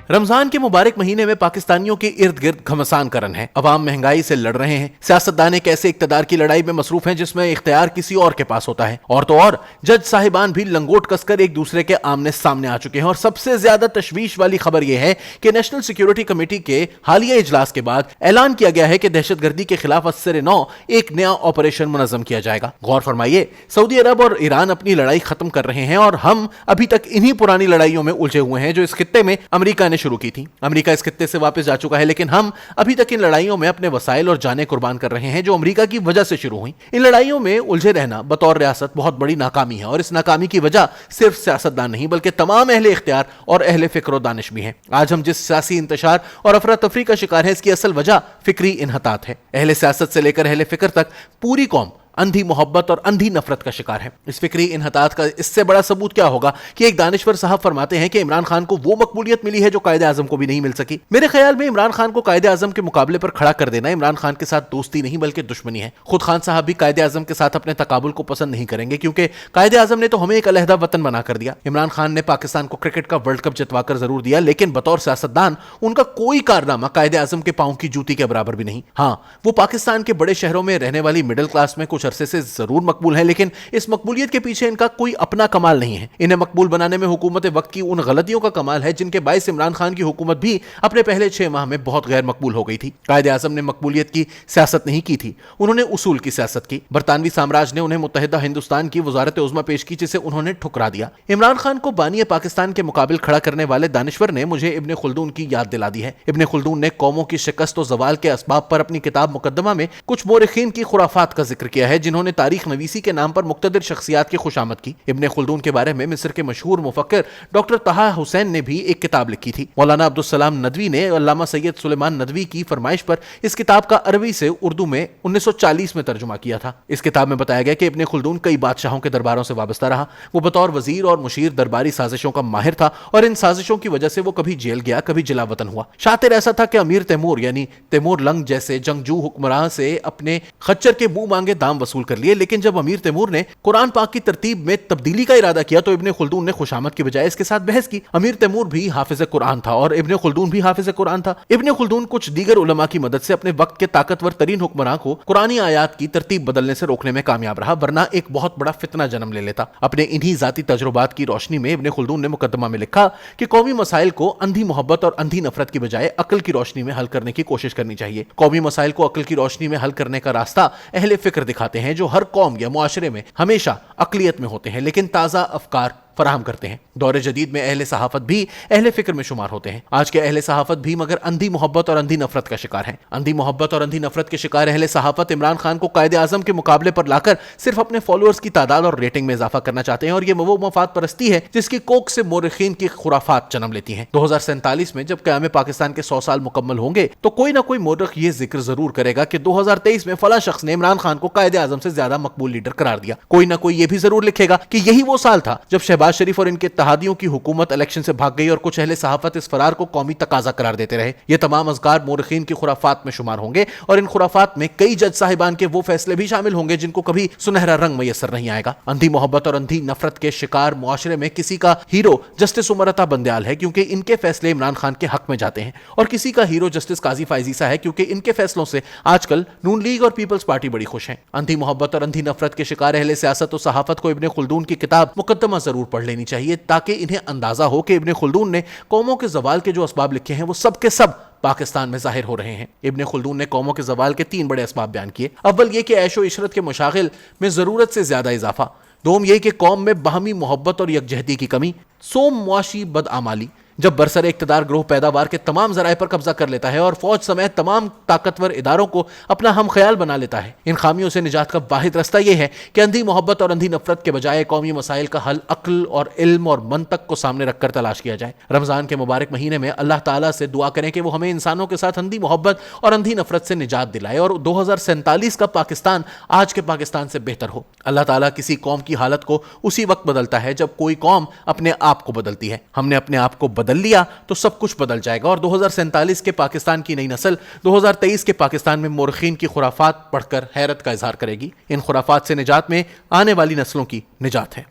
رمضان کے مبارک مہینے میں پاکستانیوں کے ارد گرد گھمسان کرن ہے. عوام مہنگائی سے لڑ رہے ہیں. سیاستدان ایک ایسے اقتدار کی لڑائی میں مصروف ہیں جس میں اختیار کسی اور کے پاس ہوتا ہے. اور تو اور جج صاحبان بھی لنگوٹ کس کر ایک دوسرے کے آمنے سامنے آ چکے ہیں. اور سب سے زیادہ تشویش والی خبر یہ ہے کہ نیشنل سیکیورٹی کمیٹی کے حالیہ اجلاس کے بعد اعلان کیا گیا ہے کہ دہشت گردی کے خلاف ازسر نو ایک نیا آپریشن منظم کیا جائے گا. غور فرمائیے، سعودی عرب اور ایران اپنی لڑائی ختم کر رہے ہیں اور ہم ابھی تک انہی پرانی لڑائیوں میں الجھے ہوئے ہیں جو اس خطے میں امریکہ نے شروع کی تھی. امریکہ اس خطے سے واپس جا چکا ہے، لیکن ہم ابھی تک ان لڑائیوں میں اپنے وسائل اور جانیں قربان کر رہے ہیں جو امریکہ کی وجہ سے شروع ہوئیں. ان لڑائیوں میں الجھے رہنا بطور ریاست بہت بڑی ناکامی ہے، اور اس ناکامی کی وجہ صرف سیاستدان نہیں بلکہ تمام اہل اختیار اور اہل فکر و دانش بھی ہیں. آج ہم جس سیاسی انتشار اور افراتفری کا شکار ہیں، اس کی اصل وجہ فکری انحطاط ہے. اہل سیاست سے لے کر اہل فکر تک پوری قوم اندھی محبت اور اندھی نفرت کا شکار ہے. اس فکری انحطاط کا اس سے بڑا ثبوت کیا ہوگا کہ ایک دانشور صاحب فرماتے ہیں کہ عمران خان کو وہ مقبولیت ملی ہے جو قائد اعظم کو بھی نہیں مل سکی. میرے خیال میں عمران خان کو قائد اعظم کے مقابلے پر کھڑا کر دینا عمران خان کے ساتھ دوستی نہیں بلکہ دشمنی ہے. خود خان صاحب بھی قائد اعظم کے ساتھ اپنے تقابل کو پسند نہیں کریں گے، کیونکہ قائد اعظم نے تو ہمیں ایک علیحدہ وطن بنا کر دیا. عمران خان نے پاکستان کو کرکٹ کا ورلڈ کپ جتوا کر ضرور دیا، لیکن بطور سیاستدان ان کا کوئی کارنامہ قائد اعظم کے پاؤں کی جوتی کے برابر بھی نہیں. ہاں، وہ پاکستان کے بڑے شہروں میں رہنے والی مڈل کلاس میں کچھ عرصے سے ضرور مقبول ہے، لیکن اس مقبولیت کے پیچھے ان کا کوئی اپنا کمال نہیں ہے. انہیں مقبول بنانے میں حکومت وقت کی ان غلطیوں کا کمال ہے جن کے باعث عمران خان کی حکومت بھی اپنے پہلے 6 ماہ میں بہت غیر مقبول ہو گئی تھی. قائد اعظم نے مقبولیت کی سیاست نہیں کی تھی، انہوں نے اصول کی سیاست کی. برطانوی سامراج نے انہیں متحدہ ہندوستان کی وزارت عظمیٰ پیش کی جسے انہوں نے ٹھکرا دیا. عمران خان کو بانی پاکستان کے مقابل کھڑا کرنے والے دانشور نے مجھے ابن خلدون کی یاد دلا دی ہے. ابن خلدون نے قوموں کی شکست و زوال کے اسباب پر اپنی کتاب مقدمہ میں کچھ مورخین کی خرافات کا ذکر کیا ہے جنہوں نے تاریخ نویسی کے نام پر مقتدر شخصیات کی خوشامد کی. ابن خلدون کے بارے میں مصر کے مشہور مفکر ڈاکٹر طہ حسین نے بھی ایک کتاب لکھی تھی. مولانا عبدالسلام ندوی نے علامہ سید سلیمان ندوی کی فرمائش پر اس کتاب کا عربی سے اردو میں 1940 میں ترجمہ کیا تھا. اس کتاب میں بتایا گیا کہ ابن خلدون کئی بادشاہوں کے درباروں سے وابستہ رہا. وہ بطور وزیر اور مشیر درباری سازشوں کا ماہر تھا، اور ان سازشوں کی وجہ سے وہ کبھی جیل گیا، کبھی جلا وطن ہوا. شاطر ایسا تھا کہ امیر تیمور یعنی تیمور لنگ جیسے جنگجو حکمراں سے اپنے خچر کے منہ مانگے دام وصول کر لیے. لیکن جب امیر تیمور نے قرآن پاک کی ترتیب میں تبدیلی کا ارادہ کیا تو ابن خلدون نے خوشامد کی بجائے اس کے ساتھ بحث کی. امیر تیمور بھی حافظ قرآن تھا اور ابن خلدون بھی حافظ قرآن تھا. ابن خلدون کچھ دیگر علماء کی مدد سے اپنے وقت کے طاقتور ترین حکمراں کو قرآنی آیات کی ترتیب بدلنے سے روکنے میں کامیاب رہا، ورنہ ایک بہت بڑا فتنہ جنم لے لیتا. اپنے انہی ذاتی تجربات کی روشنی میں ابن خلدون نے مقدمہ میں لکھا کہ قومی مسائل کو اندھی محبت اور اندھی نفرت کی بجائے عقل کی روشنی میں حل کرنے کی کوشش کرنی چاہیے. قومی مسائل کو عقل کی روشنی میں حل کرنے کا راستہ اہل فکر دکھاتے ہیں جو ہر قوم یا معاشرے میں ہمیشہ اقلیت میں ہوتے ہیں لیکن تازہ افکار فراہم کرتے ہیں. دور جدید میں اہل صحافت بھی اہل فکر میں شمار ہوتے ہیں. آج کے اہل صحافت بھی مگر اندھی محبت اور اندھی نفرت کا شکار ہیں. اندھی محبت اور اندھی نفرت کے شکار اہل صحافت عمران خان کو قائد اعظم کے مقابلے پر لا کر صرف اپنے فالوورز کی تعداد اور ریٹنگ میں اضافہ کرنا چاہتے ہیں، اور یہ وہ مفاد پرستی ہے جس کی کوک سے مورخین کی خرافات جنم لیتی ہیں. 2047 میں جب قیام پاکستان کے 100 سال مکمل ہوں گے تو کوئی نہ کوئی مورخ یہ ذکر ضرور کرے گا کہ 2023 میں فلاں شخص نے عمران خان کو قائد اعظم سے زیادہ مقبول لیڈر قرار دیا. کوئی نہ کوئی یہ بھی ضرور لکھے گا کہ یہی وہ سال تھا جب شہباز شریف اور ان کے اتحادیوں کی حکومت الیکشن سے بھاگ گئی اور کچھ اہل صحافت اس فرار کو قومی تقاضا قرار دیتے رہے. یہ تمام اذکار مورخین کی خرافات میں شمار ہوں گے، اور ان خرافات میں کئی جج صاحبان کے وہ فیصلے بھی شامل ہوں گے جن کو کبھی سنہرا رنگ میسر نہیں آئے گا. اندھی محبت اور اندھی نفرت کے شکار معاشرے میں کسی کا ہیرو جسٹس عمر عطا بندیال ہے کیونکہ ان کے فیصلے عمران خان کے حق میں جاتے ہیں، اور کسی کا ہیرو جسٹس قاضی فائز عیسیٰ ہے کیونکہ ان کے فیصلوں سے آج کل نون لیگ اور پیپلز پارٹی بڑی خوش ہیں. اندھی محبت اور اندھی نفرت کے شکار اہل سیاست و صحافت کو ابن خلدون کی کتاب مقدمہ ضرور پڑھ لینی چاہیے تاکہ انہیں اندازہ ہو کہ ابن خلدون نے قوموں کے زوال کے جو اسباب لکھے ہیں وہ سب کے سب پاکستان میں ظاہر ہو رہے ہیں. ابن خلدون نے قوموں کے زوال کے 3 بڑے اسباب بیان کیے. اول یہ کہ عیش و عشرت کے مشاغل میں ضرورت سے زیادہ اضافہ. دوم یہ کہ قوم میں باہمی محبت اور یکجہتی کی کمی. سوم معاشی بدعمالی. جب برسر اقتدار گروہ پیداوار کے تمام ذرائع پر قبضہ کر لیتا ہے اور فوج سمیت تمام طاقتور اداروں کو اپنا ہم خیال بنا لیتا ہے. ان خامیوں سے نجات کا واحد راستہ یہ ہے کہ اندھی محبت اور اندھی نفرت کے بجائے قومی مسائل کا حل عقل اور علم اور منطق کو سامنے رکھ کر تلاش کیا جائے. رمضان کے مبارک مہینے میں اللہ تعالیٰ سے دعا کریں کہ وہ ہمیں انسانوں کے ساتھ اندھی محبت اور اندھی نفرت سے نجات دلائے اور 2047 کا پاکستان آج کے پاکستان سے بہتر ہو. اللہ تعالیٰ کسی قوم کی حالت کو اسی وقت بدلتا ہے جب کوئی قوم اپنے آپ کو بدلتی ہے. ہم نے اپنے آپ کو بدل لیا تو سب کچھ بدل جائے گا، اور 2047 کے پاکستان کی نئی نسل 2023 کے پاکستان میں مورخین کی خرافات پڑھ کر حیرت کا اظہار کرے گی. ان خرافات سے نجات میں آنے والی نسلوں کی نجات ہے.